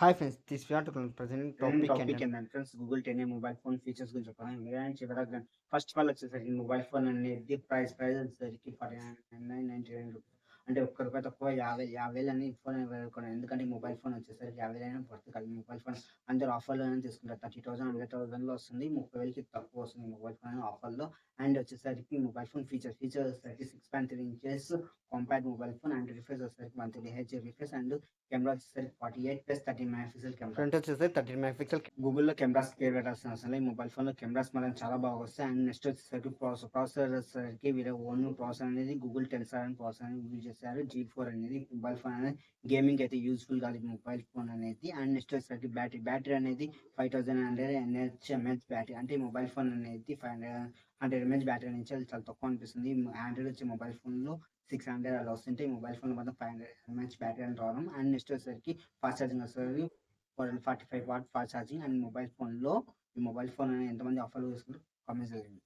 Hi friends, this we are talking present topic topic and ఏంటంటే friends Google 10 mobile phone features గురించి చెప్పాను. మీరేం చివరగా ఫస్ట్ ఆఫ్ ఆల్ వచ్చేసరికి మొబైల్ ఫోన్ అనేది ప్రైస్ వచ్చేసరికి 49.99 రూపీస్. అంటే ఒక్క రూపాయి తక్కువ 50 అని ఫోన్ కొన్నాను. ఎందుకంటే మొబైల్ ఫోన్ వచ్చేసరికి 50 అయినా పడుతుంది కాదు. మొబైల్ ఫోన్ అందరూ ఆఫర్‌లోనే తీసుకుంటారు. 30,000, 100,000లో వస్తుంది. 30,000కి తక్కువ వస్తుంది మొబైల్ ఫోన్ ఆఫర్‌లో. అండ్ వచ్చేసరికి మొబైల్ ఫోన్ ఫీచర్స్ వచ్చేసరికి 6.3 inches compact mobile phone and refresh వచ్చేసరికి 120 హెచ్ రిఫ్రెష్ అండ్ కెమెరా వచ్చేసరికి 48 ప్లస్ 13 మెగాపిక్సెల్ కెమెరా. front వచ్చేసి 13 మెగాపిక్సెల్ గూగుల్‌లో కెమెరాస్ కేర్ పెట్టాల్సిన అవసరం లేదు. ఈ మొబైల్ ఫోన్‌లో కెమెరాస్ మాత్రం చాలా బాగా వస్తాయి. అండ్ నెక్స్ట్ వచ్చేసరికి ప్రాసెసర్ వచ్చేసరికి వీళ్ళ ఓన్ ప్రాసెసర్ అనేది గూగుల్ టెన్సర్ అని ప్రాసెసర్ అనేది యూజ్ చేశారు. G4 అనేది మొబైల్ ఫోన్ అనేది గేమింగ్ అయితే యూజ్‌ఫుల్ కాదు ఈ మొబైల్ ఫోన్ అనేది. అండ్ నెక్స్ట్ వచ్చేసరికి బ్యాటరీ అనేది 5100 ఎంఏహెచ్ బ్యాటరీ. అంటే ఈ మొబైల్ ఫోన్ అనేది 100 ఎంఏహెచ్ బ్యాటరీ నుంచి అది చాలా తక్కువ అనిపిస్తుంది. ఆండ్రాయిడ్ వచ్చే మొబైల్ ఫోన్‌లో 600 అలా వస్తుంటే ఈ మొబైల్ ఫోన్‌లో మాత్రం 500 ఎంఏహెచ్ బ్యాటరీ అని రావడం. అండ్ నెక్స్ట్ వచ్చేసరికి ఫాస్ట్ ఛార్జింగ్ వస్తది. 45 watt fast charging and mobile ఫోన్‌లో ఈ మొబైల్ ఫోన్ అని ఎంతమంది ఆఫర్‌లో తీసుకుంటారో కామెంట్ చేయండి.